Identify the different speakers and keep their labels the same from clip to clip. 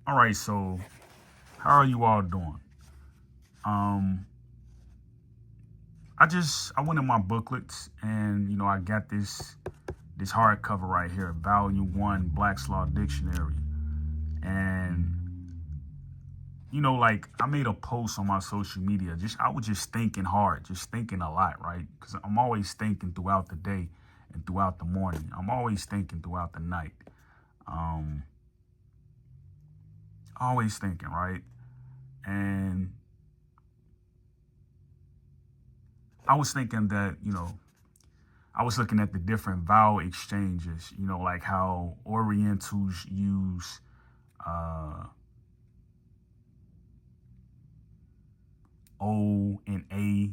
Speaker 1: All right, so how are you all doing? Um, I went in my booklets and I got this hardcover right here, Volume One, Black's Law Dictionary, and like I made a post on my social media. I was just thinking hard, just thinking a lot, right? Because I'm always thinking throughout the day and throughout the morning. I'm always thinking throughout the night. Um, always thinking, right? And I was thinking that I was looking at the different vowel exchanges, like how Orientals use uh, O and A,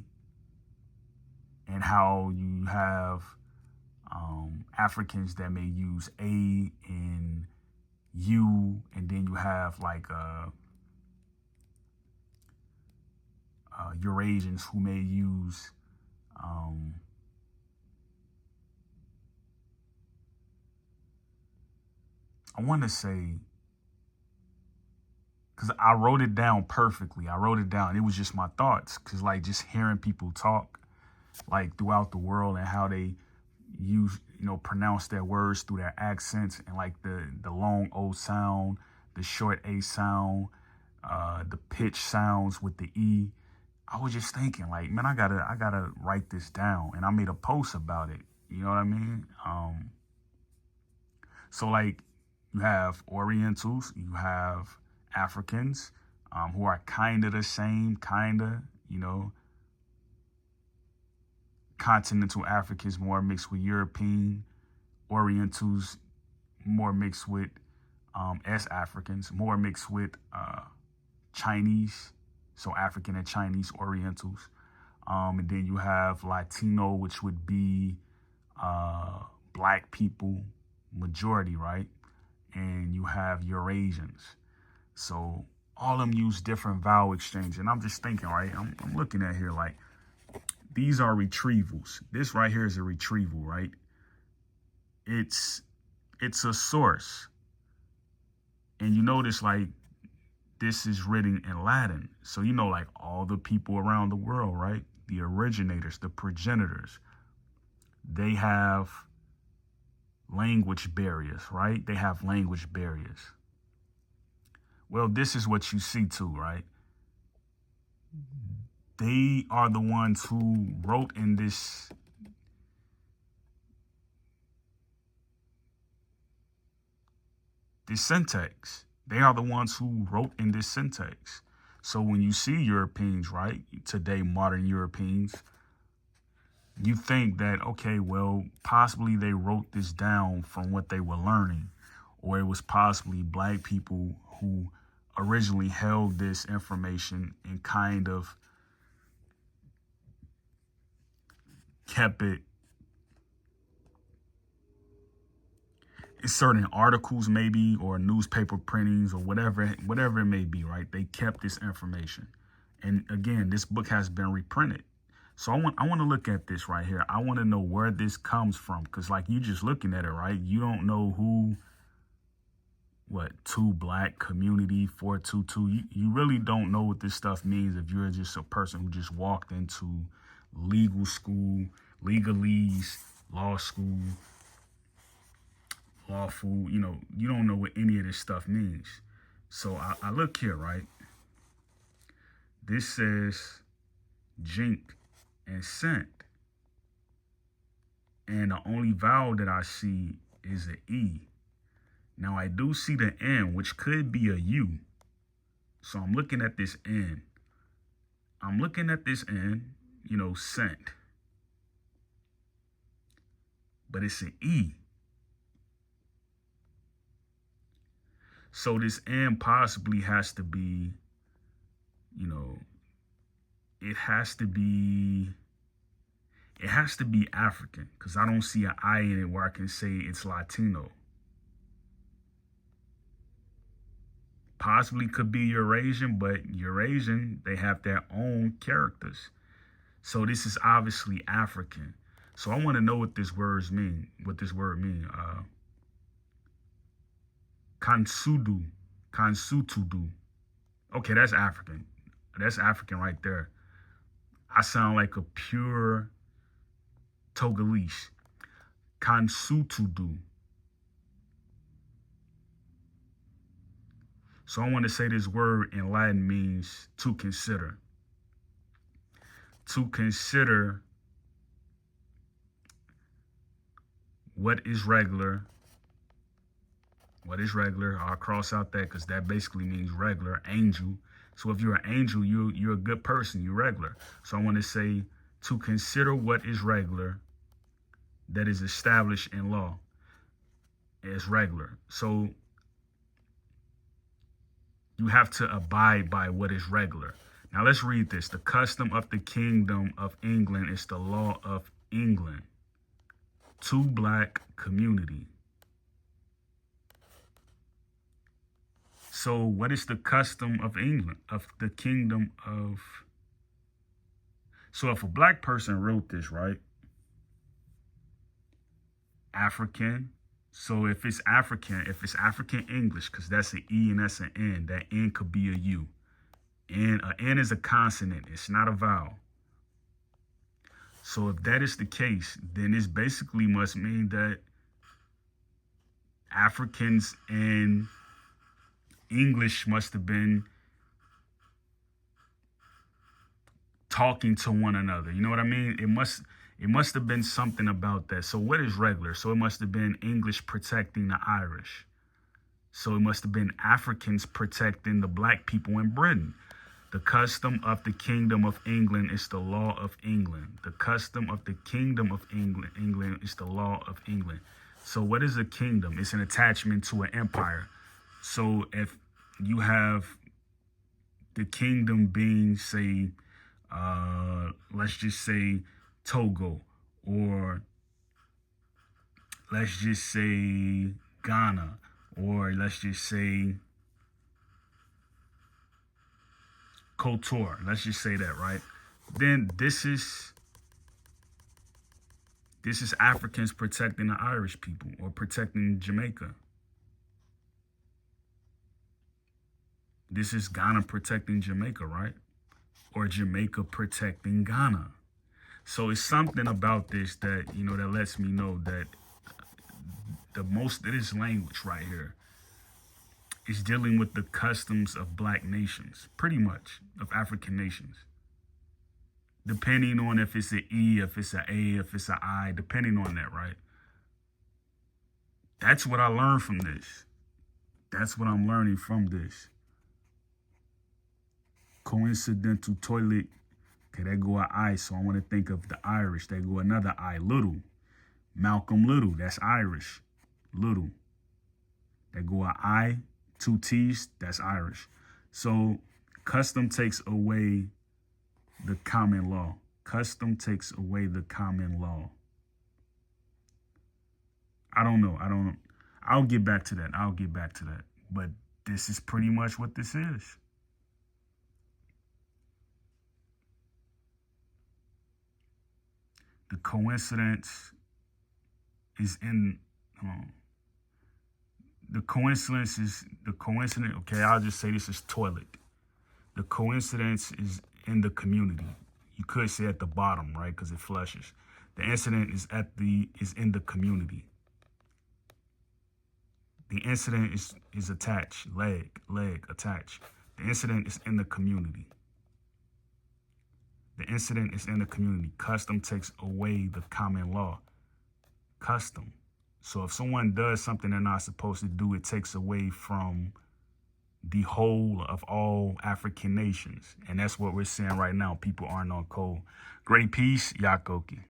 Speaker 1: and how you have Africans that may use A and U, and then you have like Eurasians who may use um, I want to say, because I wrote it down perfectly. I wrote it down. It was just my thoughts. Because, like, just hearing people talk, like, throughout the world and how they use, pronounce their words through their accents and, like, the long O sound, the short A sound, the pitch sounds with the E. I was just thinking, like, man, I gotta write this down. And I made a post about it. You know what I mean? So, like, you have Orientals, you have Africans, who are kind of the same, kind of, you know. Continental Africans more mixed with European, Orientals more mixed with S Africans, more mixed with Chinese, so African and Chinese Orientals. And then you have Latino, which would be uh, black people, majority, right? And you have Eurasians. So all of them use different vowel exchange. And I'm just thinking, right? I'm looking at here like these are retrievals. This right here is a retrieval, right? It's it's a source. And you notice like this is written in Latin. So like all the people around the world, right? The originators, the progenitors, they have language barriers, right? They have language barriers. Well, this is what you see too, right? They are the ones who wrote in this syntax. They are the ones who wrote in this syntax. So when you see Europeans, right, today, modern Europeans, you think that, okay, well, possibly they wrote this down from what they were learning, or it was possibly black people who originally held this information and kind of kept it in certain articles, maybe, or newspaper printings, or whatever it may be, right? They kept this information. And again, this book has been reprinted. So I want to look at this right here. I want to know where this comes from, because like you just looking at it, right? You don't know who, what, two black community 422. You really don't know what this stuff means if you're just a person who just walked into legal school, legalese, law school, lawful. You don't know what any of this stuff means. So I look here, right? This says jink and scent. And the only vowel that I see is an E. Now I do see the N, which could be a U. So I'm looking at this N. I'm looking at this N, scent. But it's an E. So this N possibly has to be, you know, it has to be African, because I don't see an I in it where I can say it's Latino. Possibly could be Eurasian, but Eurasian, they have their own characters. So this is obviously African. So I want to know what this word mean. Kansudu. Kansutudu. Okay, that's African. That's African right there. I sound like a pure Togolese. Kansutudu. So I want to say this word in Latin means to consider. To consider what is regular. What is regular? I'll cross out that because that basically means regular, angel. So if you're an angel, you're a good person, you're regular. So I want to say to consider what is regular that is established in law as regular. So you have to abide by what is regular. Now let's read this. The custom of the kingdom of England is the law of England to black community. So what is the custom of England, of the kingdom of... So if a black person wrote this, right? African. So if it's African English, because that's an E and that's an N, that N could be a U. And an N is a consonant. It's not a vowel. So if that is the case, then this basically must mean that Africans and English must have been talking to one another. You know what I mean? It must have been something about that. So what is regular? So it must have been English protecting the Irish. So it must have been Africans protecting the black people in Britain. The custom of the kingdom of England is the law of England. The custom of the kingdom of England is the law of England. So what is a kingdom? It's an attachment to an empire. So if you have the kingdom being, say, let's just say Togo, or let's just say Ghana, or let's just say Kotor, let's just say that, right? Then this is Africans protecting the Irish people or protecting Jamaica. This is Ghana protecting Jamaica, right? Or Jamaica protecting Ghana. So it's something about this that, you know, that lets me know that the most of this language right here is dealing with the customs of black nations, pretty much, of African nations. Depending on if it's an E, if it's an A, if it's an I, depending on that, right? That's what I learned from this. That's what I'm learning from this. Coincidental toilet. Okay, that go an I, so I want to think of the Irish. That go another I, Little. Malcolm Little, that's Irish. Little. That go an I, two T's, that's Irish. So custom takes away the common law. Custom takes away the common law. I don't know. I'll get back to that. But this is pretty much what this is. The coincidence is in... the coincidence, okay, I'll just say this is toilet. The coincidence is in the community. You could say at the bottom, right? Because it flushes. The incident is in the community. The incident is attached, leg attached. The incident is in the community. The incident is in the community. Custom takes away the common law. Custom. So if someone does something they're not supposed to do, it takes away from the whole of all African nations. And that's what we're seeing right now. People aren't on code. Great peace, Yakoki.